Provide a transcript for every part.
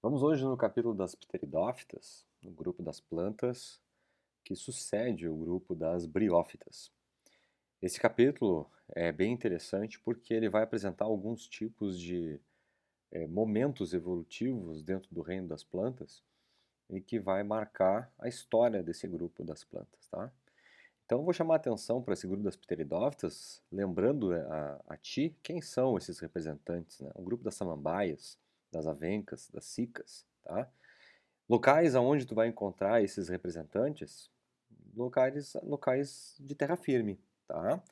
Vamos hoje no capítulo das pteridófitas, no grupo das plantas que sucede o grupo das briófitas. Esse capítulo é bem interessante porque ele vai apresentar alguns tipos de momentos evolutivos dentro do reino das plantas e que vai marcar a história desse grupo das plantas, tá? Então eu vou chamar a atenção para esse grupo das pteridófitas, lembrando a ti quem são esses representantes, né? O grupo das samambaias, das avencas, das cicas, tá? Locais aonde tu vai encontrar esses representantes, locais de terra firme, tá?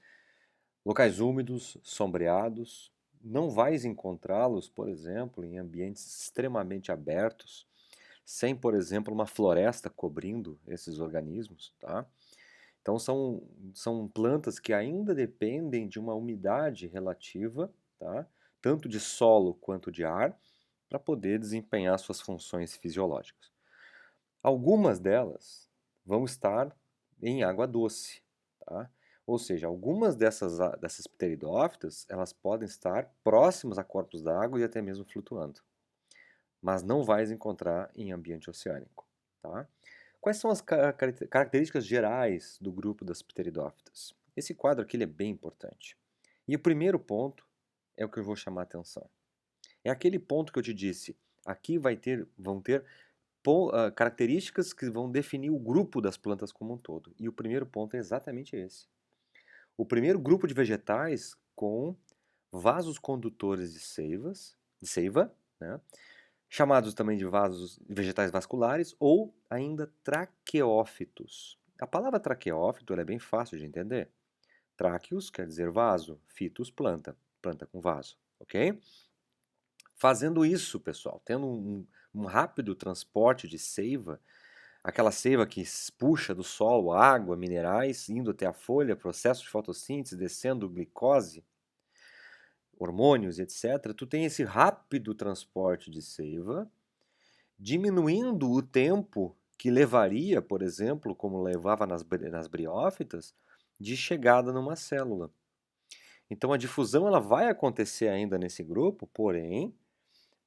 Locais úmidos, sombreados. Não vais encontrá-los, por exemplo, em ambientes extremamente abertos, sem, por exemplo, uma floresta cobrindo esses organismos, tá? Então são plantas que ainda dependem de uma umidade relativa, tá? Tanto de solo quanto de ar, para poder desempenhar suas funções fisiológicas. Algumas delas vão estar em água doce, tá? Ou seja, algumas dessas pteridófitas, elas podem estar próximas a corpos d'água e até mesmo flutuando, mas não vais encontrar em ambiente oceânico, tá? Quais são as características gerais do grupo das pteridófitas? Esse quadro aqui ele é bem importante. E o primeiro ponto é o que eu vou chamar a atenção. É aquele ponto que eu te disse. Aqui vão ter características que vão definir o grupo das plantas como um todo. E o primeiro ponto é exatamente esse. O primeiro grupo de vegetais com vasos condutores de seiva, né? Chamados também de vasos vegetais vasculares ou ainda traqueófitos. A palavra traqueófito é bem fácil de entender. Traqueos quer dizer vaso, fitos planta, planta com vaso, ok? Fazendo isso, pessoal, tendo um rápido transporte de seiva, aquela seiva que puxa do solo água, minerais, indo até a folha, processo de fotossíntese, descendo glicose, hormônios, etc., tu tem esse rápido transporte de seiva, diminuindo o tempo que levaria, por exemplo, como levava nas briófitas, de chegada numa célula. Então a difusão ela vai acontecer ainda nesse grupo, porém,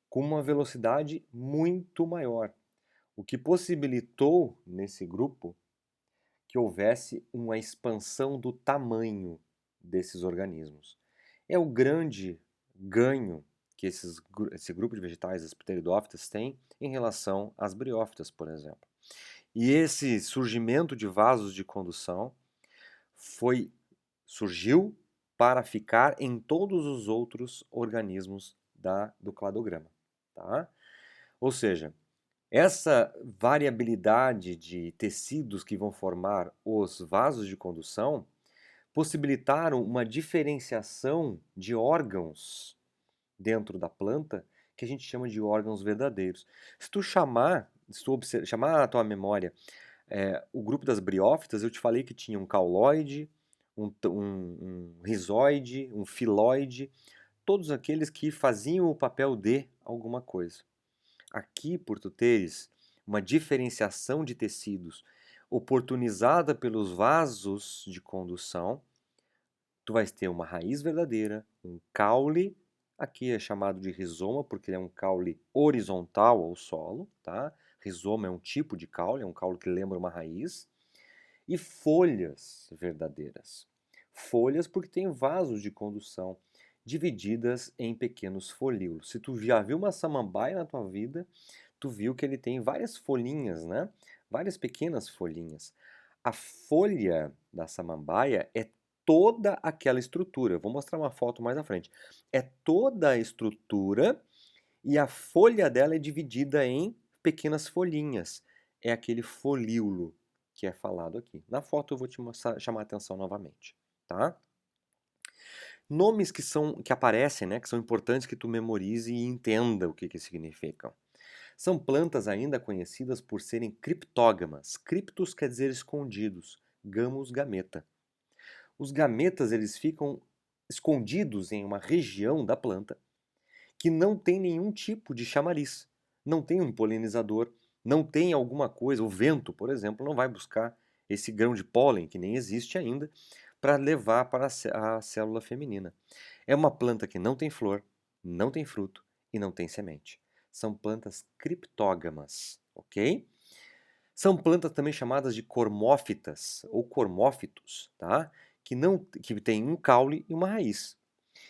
com uma velocidade muito maior, o que possibilitou nesse grupo que houvesse uma expansão do tamanho desses organismos. É o grande ganho que esse grupo de vegetais, as pteridófitas, tem em relação às briófitas, por exemplo. E esse surgimento de vasos de condução surgiu para ficar em todos os outros organismos do cladograma. Tá? Ou seja, essa variabilidade de tecidos que vão formar os vasos de condução possibilitaram uma diferenciação de órgãos dentro da planta que a gente chama de órgãos verdadeiros. Se tu chamar a tua memória o grupo das briófitas, eu te falei que tinha um cauloide, um rizoide, um filoide, todos aqueles que faziam o papel de alguma coisa. Aqui, por tu teres uma diferenciação de tecidos oportunizada pelos vasos de condução, tu vais ter uma raiz verdadeira, um caule, aqui é chamado de rizoma porque ele é um caule horizontal ao solo, tá? Rizoma é um tipo de caule, é um caule que lembra uma raiz, e folhas verdadeiras. Folhas porque tem vasos de condução divididas em pequenos folíolos. Se tu já viu uma samambaia na tua vida, tu viu que ele tem várias folhinhas, né? Várias pequenas folhinhas. A folha da samambaia é toda aquela estrutura. Eu vou mostrar uma foto mais à frente. É toda a estrutura e a folha dela é dividida em pequenas folhinhas. É aquele folíolo que é falado aqui. Na foto eu vou te chamar a atenção novamente, tá? Nomes que aparecem, né, que são importantes que tu memorize e entenda o que significam. São plantas ainda conhecidas por serem criptógamas. Criptos quer dizer escondidos, gamos, gameta. Os gametas eles ficam escondidos em uma região da planta que não tem nenhum tipo de chamariz. Não tem um polinizador, não tem alguma coisa, o vento, por exemplo, não vai buscar esse grão de pólen, que nem existe ainda, para levar para a célula feminina. É uma planta que não tem flor, não tem fruto e não tem semente. São plantas criptógamas, ok? São plantas também chamadas de cormófitas ou cormófitos, tá? Que têm um caule e uma raiz.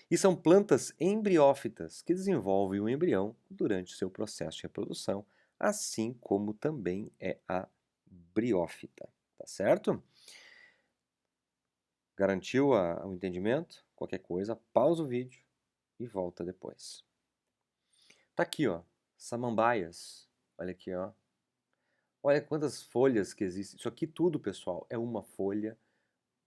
E são plantas embriófitas que desenvolvem o embrião durante o seu processo de reprodução, assim como também é a briófita, tá certo? Garantiu o entendimento? Qualquer coisa, pausa o vídeo e volta depois. Tá aqui, ó, samambaias. Olha aqui, ó. Olha quantas folhas que existem. Isso aqui tudo, pessoal, é uma folha,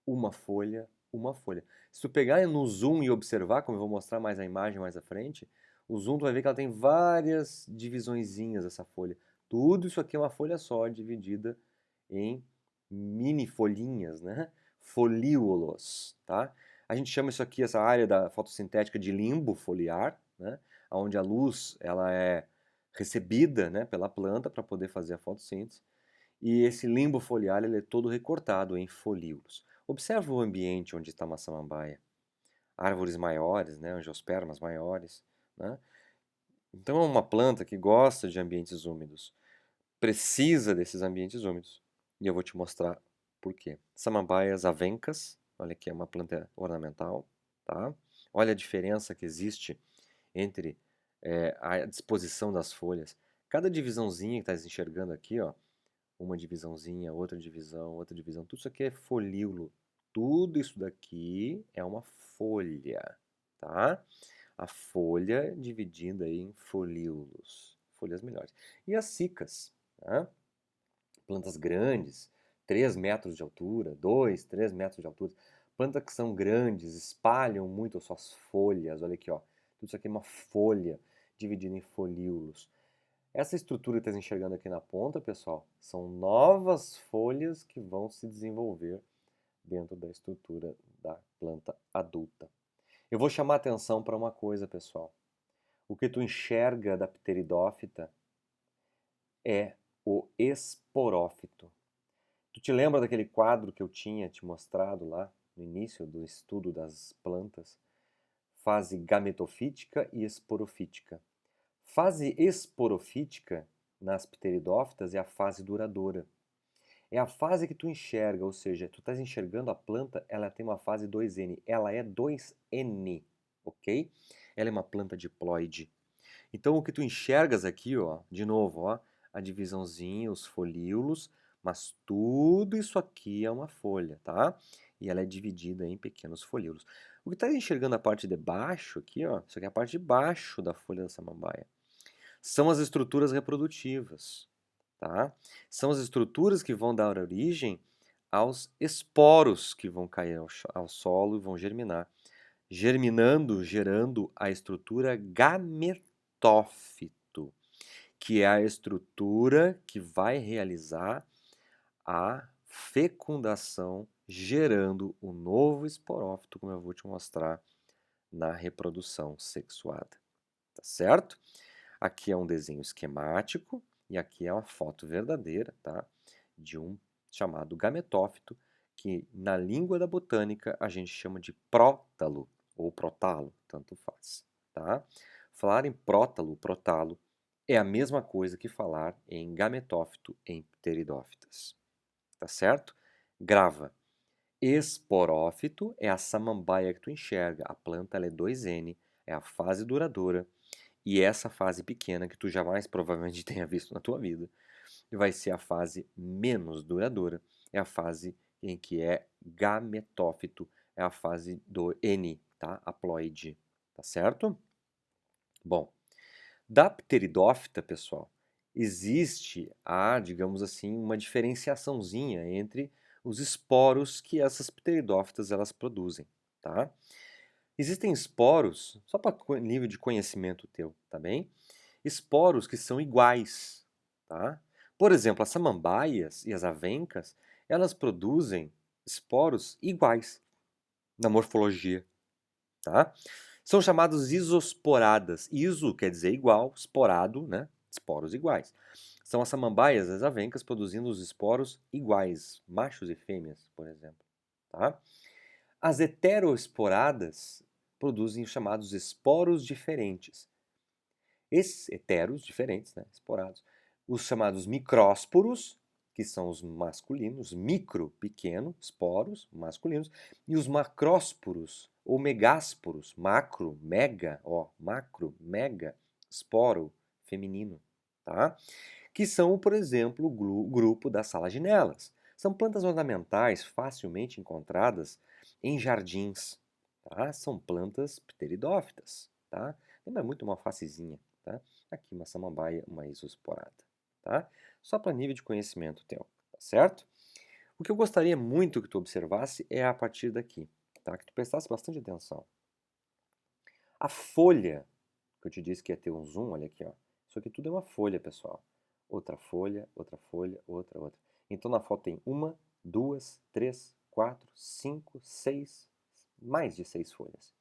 uma folha, uma folha. Se tu pegar no zoom e observar, como eu vou mostrar mais a imagem mais à frente, o zoom tu vai ver que ela tem várias divisõezinhas essa folha. Tudo isso aqui é uma folha só, dividida em mini folhinhas, né? Folíolos, tá? A gente chama isso aqui, essa área da fotossintética, de limbo foliar, né? Onde a luz ela é recebida, né, pela planta para poder fazer a fotossíntese. E esse limbo foliar ele é todo recortado em folíolos. Observa o ambiente onde está uma samambaia. Árvores maiores, né, angiospermas maiores, né? Então é uma planta que gosta de ambientes úmidos. Precisa desses ambientes úmidos. E eu vou te mostrar por quê. Samambaias avencas, olha aqui, é uma planta ornamental, tá? Olha a diferença que existe entre a disposição das folhas. Cada divisãozinha que está enxergando aqui, ó, uma divisãozinha, outra divisão, tudo isso aqui é folíolo. Tudo isso daqui é uma folha, tá? A folha dividida em folíolos, folhas melhores. E as cicas, tá? Plantas grandes, 3 metros de altura, 2, 3 metros de altura. Plantas que são grandes, espalham muito as suas folhas. Olha aqui, ó. Tudo isso aqui é uma folha dividida em folíolos. Essa estrutura que está enxergando aqui na ponta, pessoal, são novas folhas que vão se desenvolver dentro da estrutura da planta adulta. Eu vou chamar a atenção para uma coisa, pessoal. O que tu enxerga da pteridófita é o esporófito. Tu te lembra daquele quadro que eu tinha te mostrado lá no início do estudo das plantas? Fase gametofítica e esporofítica. Fase esporofítica nas pteridófitas é a fase duradoura. É a fase que tu enxerga, ou seja, tu estás enxergando a planta, ela tem uma fase 2N, ela é 2N, ok? Ela é uma planta diploide. Então o que tu enxergas aqui, ó, de novo, ó, a divisãozinha, os folíolos, mas tudo isso aqui é uma folha, tá? E ela é dividida em pequenos folíolos. O que tu está enxergando a parte de baixo aqui, ó, isso aqui é a parte de baixo da folha da samambaia. São as estruturas reprodutivas, tá? São as estruturas que vão dar origem aos esporos que vão cair ao solo e vão germinar. Germinando, gerando a estrutura gametófito, que é a estrutura que vai realizar a fecundação, gerando o novo esporófito, como eu vou te mostrar na reprodução sexuada. Tá certo? Aqui é um desenho esquemático e aqui é uma foto verdadeira, tá? De um chamado gametófito, que na língua da botânica a gente chama de prótalo ou protalo, tanto faz, tá? Falar em prótalo, protalo, é a mesma coisa que falar em gametófito em pteridófitas, tá certo? Grava. Esporófito é a samambaia que tu enxerga, a planta ela é 2N, é a fase duradoura, e essa fase pequena, que tu jamais provavelmente tenha visto na tua vida, vai ser a fase menos duradoura. É a fase em que é gametófito, é a fase do N, tá? Haploide, tá certo? Bom, da pteridófita, pessoal, existe digamos assim, uma diferenciaçãozinha entre os esporos que essas pteridófitas elas produzem, tá? Existem esporos, só para nível de conhecimento teu, tá bem? Esporos que são iguais, tá? Por exemplo, as samambaias e as avencas, elas produzem esporos iguais na morfologia, tá? São chamados isosporadas. Iso quer dizer igual, esporado, né? Esporos iguais. São as samambaias, as avencas produzindo os esporos iguais, machos e fêmeas, por exemplo, tá? As heteroesporadas produzem os chamados esporos diferentes. heteros, diferentes, né? Esporados. Os chamados micrósporos, que são os masculinos, micro, pequeno, esporos, masculinos, e os macrósporos, ou megásporos, macro, mega, esporo, feminino, tá? Que são, por exemplo, o grupo das salaginelas. São plantas ornamentais facilmente encontradas em jardins, tá? São plantas pteridófitas, tá? Lembra muito uma alfacezinha, tá? Aqui uma samambaia, uma isosporada, tá? Só para nível de conhecimento teu, tá certo? O que eu gostaria muito que tu observasse é a partir daqui, tá? Que tu prestasse bastante atenção. A folha, que eu te disse que ia ter um zoom, olha aqui, ó. Isso aqui tudo é uma folha, pessoal. Outra folha, outra folha, outra. Então na foto tem uma, duas, três, quatro, cinco, seis, mais de 6 folhas.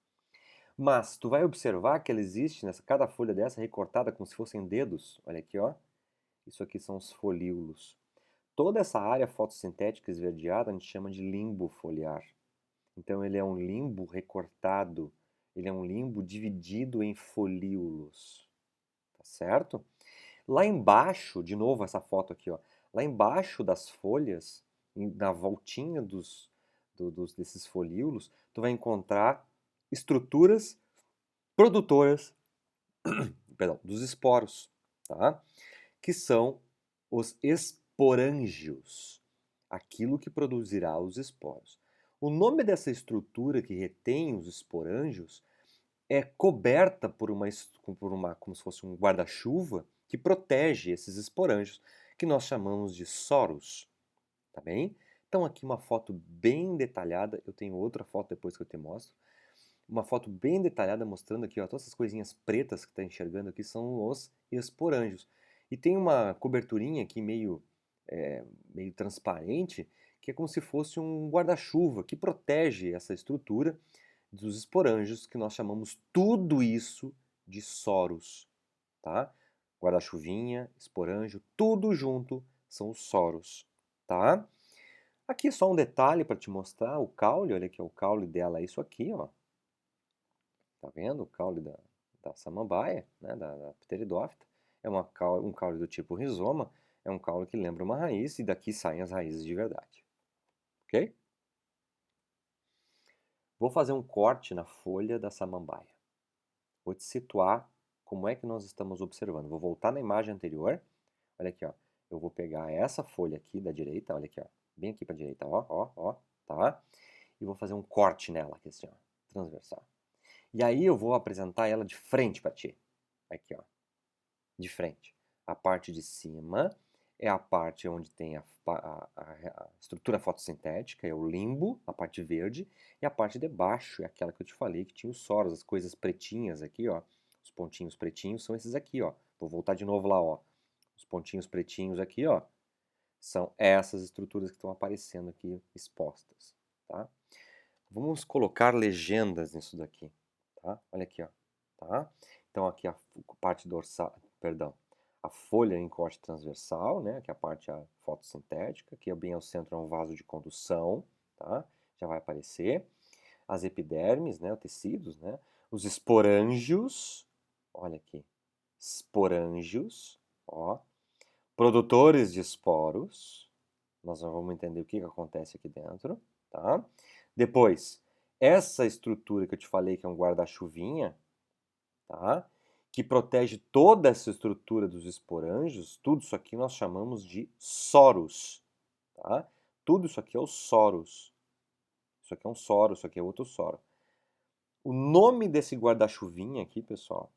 Mas tu vai observar que ela existe nessa cada folha dessa recortada como se fossem dedos. Olha aqui, ó. Isso aqui são os folíolos. Toda essa área fotossintética esverdeada a gente chama de limbo foliar. Então ele é um limbo recortado, ele é um limbo dividido em folíolos, tá certo? Lá embaixo, de novo essa foto aqui, ó, lá embaixo das folhas, na voltinha desses folíolos, tu vai encontrar estruturas produtoras, perdão, dos esporos, tá? Que são os esporângios, aquilo que produzirá os esporos. O nome dessa estrutura que retém os esporângios é coberta por uma como se fosse um guarda-chuva que protege esses esporângios, que nós chamamos de soros, tá bem? Então aqui uma foto bem detalhada, eu tenho outra foto depois que eu te mostro, uma foto bem detalhada mostrando aqui, ó, todas essas coisinhas pretas que está enxergando aqui são os esporângios. E tem uma coberturinha aqui meio transparente, que é como se fosse um guarda-chuva que protege essa estrutura dos esporângios, que nós chamamos tudo isso de soros, tá? Guarda-chuvinha, esporângio, tudo junto são os soros, tá? Aqui só um detalhe para te mostrar o caule, olha aqui, o caule dela é isso aqui, ó. Tá vendo? O caule da samambaia, né, da pteridófita, é um caule do tipo rizoma, é um caule que lembra uma raiz e daqui saem as raízes de verdade. Ok? Vou fazer um corte na folha da samambaia. Vou te situar como é que nós estamos observando. Vou voltar na imagem anterior. Olha aqui, ó. Eu vou pegar essa folha aqui da direita, olha aqui, ó. Bem aqui para a direita, ó, tá? E vou fazer um corte nela aqui assim, ó, transversal. E aí eu vou apresentar ela de frente para ti. Aqui, ó, de frente. A parte de cima é a parte onde tem a estrutura fotossintética, é o limbo, a parte verde, e a parte de baixo é aquela que eu te falei, que tinha os soros, as coisas pretinhas aqui, ó. Os pontinhos pretinhos são esses aqui, ó. Vou voltar de novo lá, ó. Os pontinhos pretinhos aqui, ó, são essas estruturas que estão aparecendo aqui expostas, tá? Vamos colocar legendas nisso daqui, tá? Olha aqui, ó, tá? Então aqui a parte dorsal, perdão, a folha em corte transversal, né? Que é a parte fotossintética, que é bem ao centro é um vaso de condução, tá? Já vai aparecer. As epidermes, né? Os tecidos, né? Os esporângios, olha aqui, esporângios, ó. Produtores de esporos, nós vamos entender o que acontece aqui dentro, tá? Depois, essa estrutura que eu te falei que é um guarda-chuvinha, tá? Que protege toda essa estrutura dos esporângios, tudo isso aqui nós chamamos de soros, tá? Tudo isso aqui é o soros. Isso aqui é um soro, isso aqui é outro soro. O nome desse guarda-chuvinha aqui, pessoal,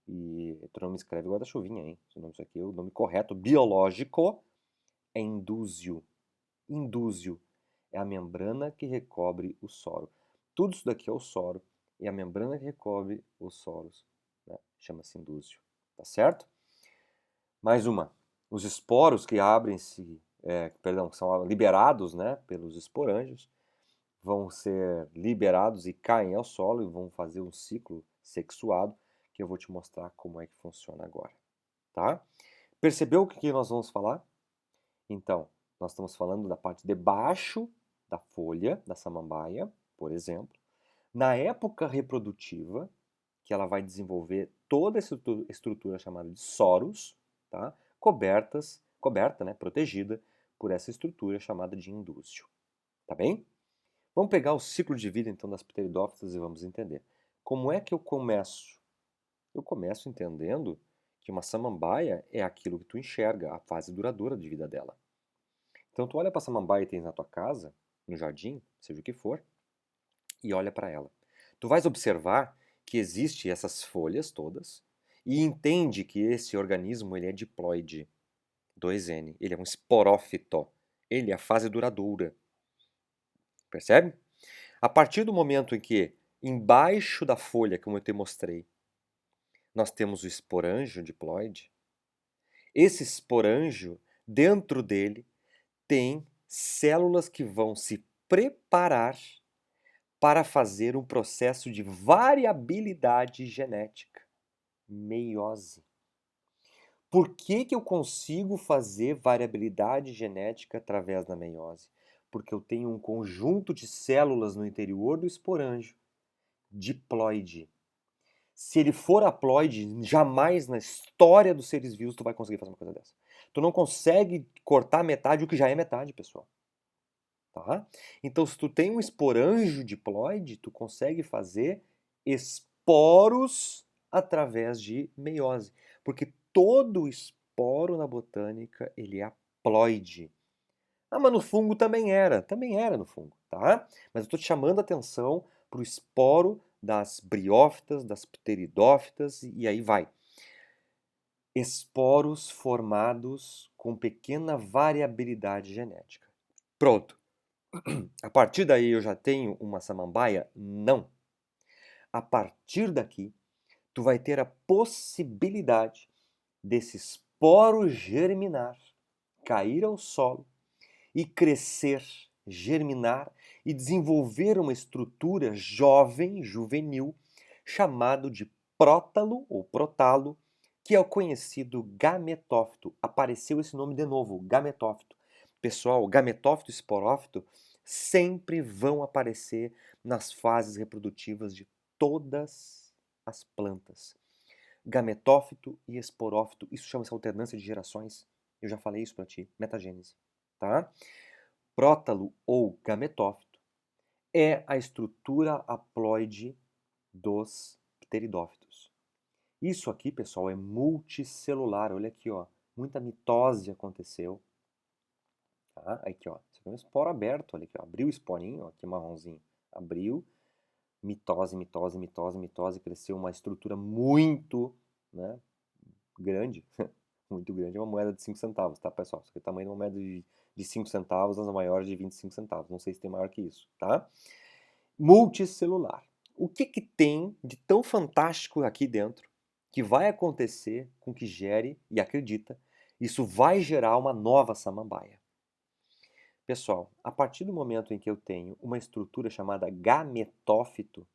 e tu não me escreve guarda-chuvinha, hein? O nome disso aqui, o nome correto biológico é indúzio. Indúzio é a membrana que recobre o soro. Tudo isso daqui é o soro e a membrana que recobre os soros, né, chama-se indúzio, tá certo? Mais uma. Os esporos que abrem-se, que são liberados, né, pelos esporângios, vão ser liberados e caem ao solo e vão fazer um ciclo sexuado que eu vou te mostrar como é que funciona agora, tá? Percebeu o que nós vamos falar? Então, nós estamos falando da parte de baixo da folha da samambaia, por exemplo. Na época reprodutiva, que ela vai desenvolver toda essa estrutura chamada de soros, tá? Coberta, né, protegida por essa estrutura chamada de indúcio, tá bem? Vamos pegar o ciclo de vida então das pteridófitas e vamos entender. Como é que eu começo? Eu começo entendendo que uma samambaia é aquilo que tu enxerga, a fase duradoura de vida dela. Então tu olha para a samambaia que tens na tua casa, no jardim, seja o que for, e olha para ela. Tu vais observar que existe essas folhas todas e entende que esse organismo ele é diploide, 2N, ele é um esporófito, ele é a fase duradoura. Percebe? A partir do momento em que embaixo da folha, como eu te mostrei, nós temos o esporângio diploide, esse esporângio, dentro dele, tem células que vão se preparar para fazer um processo de variabilidade genética, meiose. Por que eu consigo fazer variabilidade genética através da meiose? Porque eu tenho um conjunto de células no interior do esporângio, diploide. Se ele for haploide, jamais na história dos seres vivos tu vai conseguir fazer uma coisa dessa. Tu não consegue cortar metade o que já é metade, pessoal. Tá? Então, se tu tem um esporângio diploide, tu consegue fazer esporos através de meiose. Porque todo esporo na botânica, ele é haploide. Ah, mas no fungo também era no fungo, tá? Mas eu estou te chamando a atenção para o esporo das briófitas, das pteridófitas e aí vai. Esporos formados com pequena variabilidade genética. Pronto. A partir daí eu já tenho uma samambaia? Não. A partir daqui, tu vai ter a possibilidade desse esporo germinar, cair ao solo e crescer, germinar e desenvolver uma estrutura jovem, juvenil, chamado de prótalo ou protalo, que é o conhecido gametófito. Apareceu esse nome de novo, gametófito. Pessoal, gametófito e esporófito sempre vão aparecer nas fases reprodutivas de todas as plantas. Gametófito e esporófito, isso chama-se alternância de gerações. Eu já falei isso para ti, metagênese, tá? Prótalo ou gametófito é a estrutura haploide dos pteridófitos. Isso aqui, pessoal, é multicelular. Olha aqui, ó, muita mitose aconteceu. Tá? Aqui, ó, você tem um esporo aberto, olha aqui, ó, abriu o esporinho, ó, aqui marronzinho, abriu, mitose, mitose, mitose, mitose, cresceu uma estrutura muito, né, grande, muito grande, é uma moeda de 5 centavos, tá, pessoal? Isso aqui é o tamanho de uma moeda de 5 centavos, as maiores de 25 centavos, não sei se tem maior que isso, tá? Multicelular. O que que tem de tão fantástico aqui dentro que vai acontecer com que gere, e acredita, isso vai gerar uma nova samambaia? Pessoal, a partir do momento em que eu tenho uma estrutura chamada gametófito,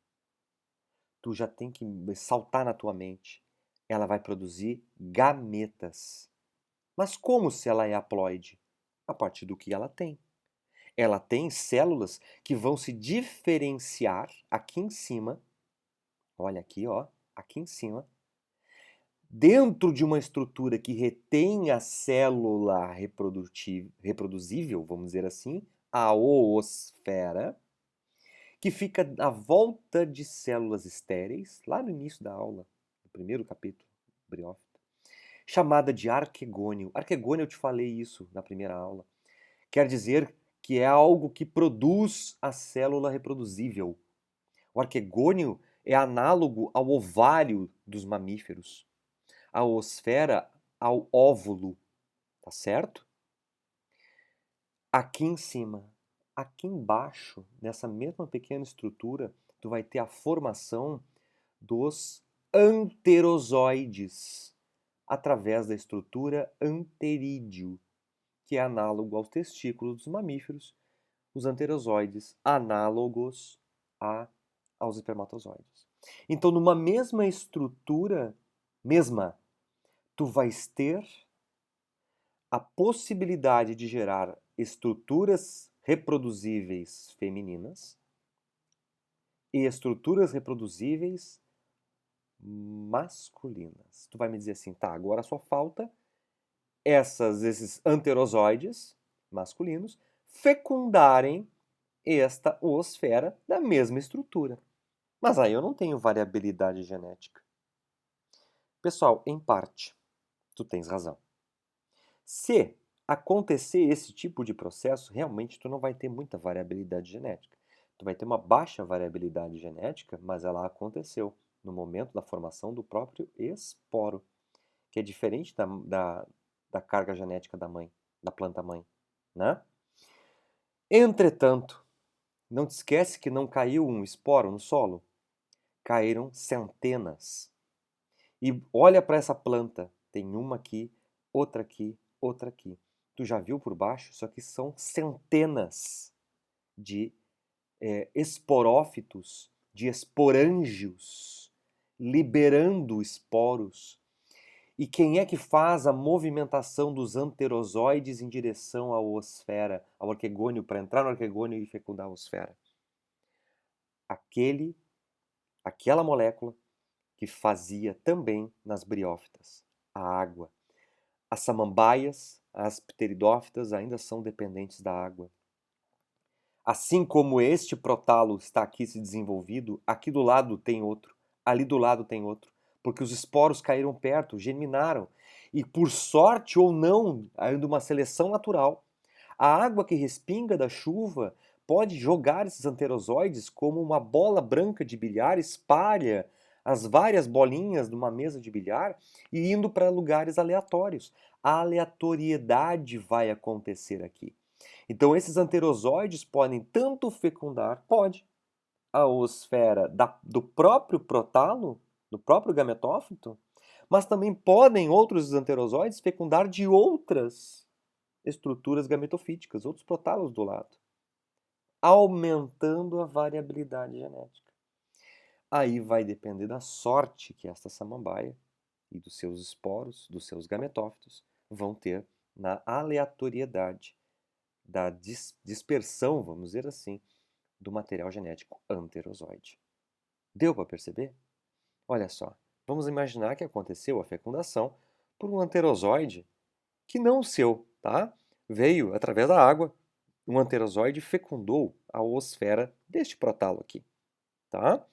tu já tem que saltar na tua mente. Ela vai produzir gametas. Mas como se ela é haploide? A partir do que ela tem. Ela tem células que vão se diferenciar aqui em cima. Olha aqui, ó, aqui em cima. Dentro de uma estrutura que retém a célula reproduzível, vamos dizer assim, a oosfera, que fica à volta de células estéreis, lá no início da aula, no primeiro capítulo, briófita, chamada de arquegônio. Arquegônio, eu te falei isso na primeira aula. Quer dizer que é algo que produz a célula reproduzível. O arquegônio é análogo ao ovário dos mamíferos, a oosfera ao óvulo, tá certo? Aqui em cima, aqui embaixo, nessa mesma pequena estrutura, tu vai ter a formação dos anterozoides, através da estrutura anterídeo, que é análogo aos testículos dos mamíferos, os anterozoides análogos aos espermatozoides. Então, numa mesma estrutura, tu vais ter a possibilidade de gerar estruturas reproduzíveis femininas e estruturas reproduzíveis masculinas. Tu vai me dizer assim, tá, agora só falta esses anterozoides masculinos fecundarem esta oosfera da mesma estrutura. Mas aí eu não tenho variabilidade genética. Pessoal, em parte, tu tens razão. Se acontecer esse tipo de processo, realmente tu não vai ter muita variabilidade genética. Tu vai ter uma baixa variabilidade genética, mas ela aconteceu no momento da formação do próprio esporo, que é diferente da carga genética da mãe, da planta mãe, né? Entretanto, não te esquece que não caiu um esporo no solo? Caíram centenas. E olha para essa planta, tem uma aqui, outra aqui, outra aqui. Tu já viu por baixo? Isso aqui são centenas de esporófitos, de esporângios, liberando esporos. E quem é que faz a movimentação dos anterozoides em direção à oosfera, ao arquegônio, para entrar no arquegônio e fecundar a oosfera? Aquela molécula que fazia também nas briófitas, a água. As samambaias, as pteridófitas ainda são dependentes da água. Assim como este protalo está aqui se desenvolvido, aqui do lado tem outro, ali do lado tem outro, porque os esporos caíram perto, germinaram. E por sorte ou não, ainda uma seleção natural, a água que respinga da chuva pode jogar esses anterozoides como uma bola branca de bilhar, espalha as várias bolinhas de uma mesa de bilhar e indo para lugares aleatórios. A aleatoriedade vai acontecer aqui. Então esses anterozoides podem tanto fecundar, pode, a oosfera do próprio protalo, do próprio gametófito, mas também podem outros anterozoides fecundar de outras estruturas gametofíticas, outros protálos do lado, aumentando a variabilidade genética. Aí vai depender da sorte que esta samambaia e dos seus esporos, dos seus gametófitos, vão ter na aleatoriedade da dispersão, vamos dizer assim, do material genético anterozoide. Deu para perceber? Olha só, vamos imaginar que aconteceu a fecundação por um anterozoide que não o seu, tá? Veio através da água, um anterozoide fecundou a oosfera deste protalo aqui, tá?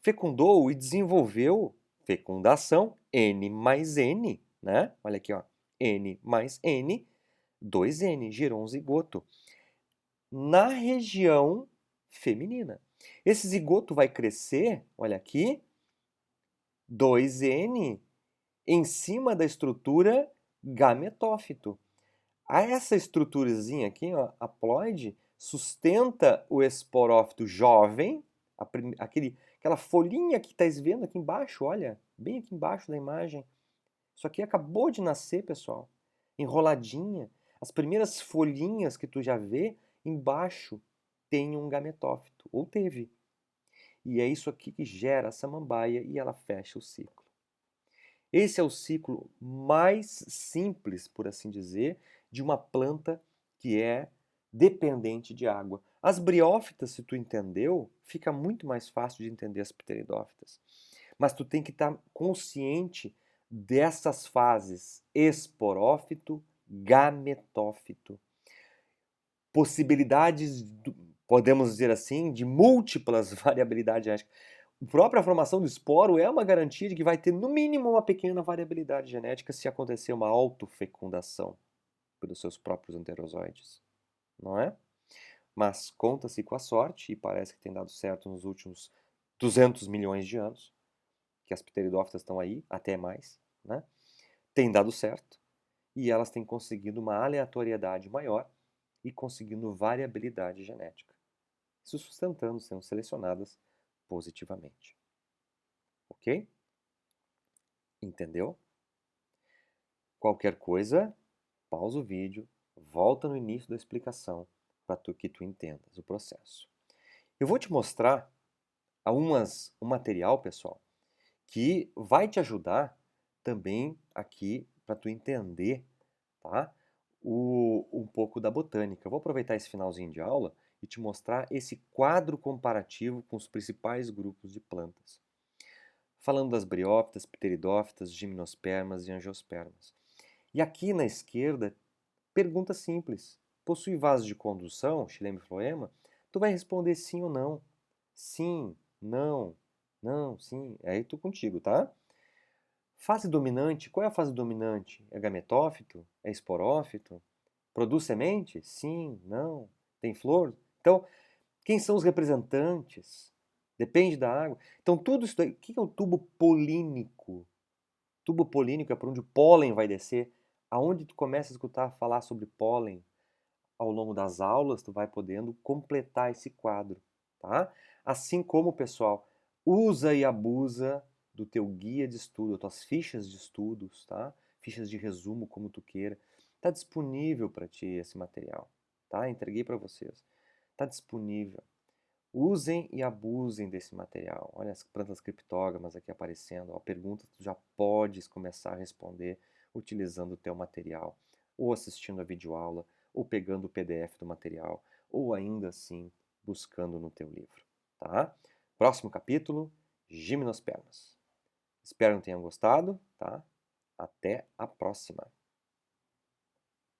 Fecundou e desenvolveu fecundação N mais N, né? Olha aqui, ó, N mais N, 2N, gerou um zigoto na região feminina. Esse zigoto vai crescer, olha aqui, 2N em cima da estrutura gametófito. Essa estruturazinha aqui, ó, haploide, sustenta o esporófito jovem, aquela folhinha que está vendo aqui embaixo, olha, bem aqui embaixo da imagem. Isso aqui acabou de nascer, pessoal, enroladinha. As primeiras folhinhas que tu já vê, embaixo tem um gametófito, ou teve. E é isso aqui que gera a samambaia e ela fecha o ciclo. Esse é o ciclo mais simples, por assim dizer, de uma planta que é dependente de água. As briófitas, se tu entendeu, fica muito mais fácil de entender as pteridófitas. Mas tu tem que estar consciente dessas fases: esporófito, gametófito. Possibilidades, podemos dizer assim, de múltiplas variabilidades genéticas. A própria formação do esporo é uma garantia de que vai ter, no mínimo, uma pequena variabilidade genética se acontecer uma autofecundação pelos seus próprios anterozoides, não é? Mas conta-se com a sorte, e parece que tem dado certo nos últimos 200 milhões de anos, que as pteridófitas estão aí, até mais, né? Tem dado certo, e elas têm conseguido uma aleatoriedade maior e conseguindo variabilidade genética, se sustentando, sendo selecionadas positivamente. Ok? Entendeu? Qualquer coisa, pausa o vídeo, volta no início da explicação para que tu entendas o processo. Eu vou te mostrar um material, pessoal, que vai te ajudar também aqui para tu entender, tá? Um pouco da botânica. Eu vou aproveitar esse finalzinho de aula e te mostrar esse quadro comparativo com os principais grupos de plantas. falando das briófitas, pteridófitas, gimnospermas e angiospermas. E aqui na esquerda, pergunta simples. Possui vaso de condução, xilema e floema? Tu vai responder sim ou não. Sim, não, não, sim. Aí tu contigo, tá? Fase dominante, qual é a fase dominante? É gametófito? É esporófito? Produz semente? Sim, não. Tem flor? Então, quem são os representantes? Depende da água. Então, tudo isso daí. O que é o tubo polínico? Tubo polínico é por onde o pólen vai descer. Aonde tu começa a escutar falar sobre pólen ao longo das aulas, tu vai podendo completar esse quadro, tá? Assim como, pessoal, usa e abusa do teu guia de estudo, tuas fichas de estudos, tá? Fichas de resumo, como tu queira. Tá disponível para ti esse material, tá? Entreguei para vocês. Tá disponível. Usem e abusem desse material. Olha as plantas criptógamas aqui aparecendo. Ó, perguntas que tu já podes começar a responder utilizando o teu material, ou assistindo a videoaula, ou pegando o PDF do material, ou ainda assim buscando no teu livro, tá? Próximo capítulo, gimnospermas. Espero que tenham gostado, tá? Até a próxima.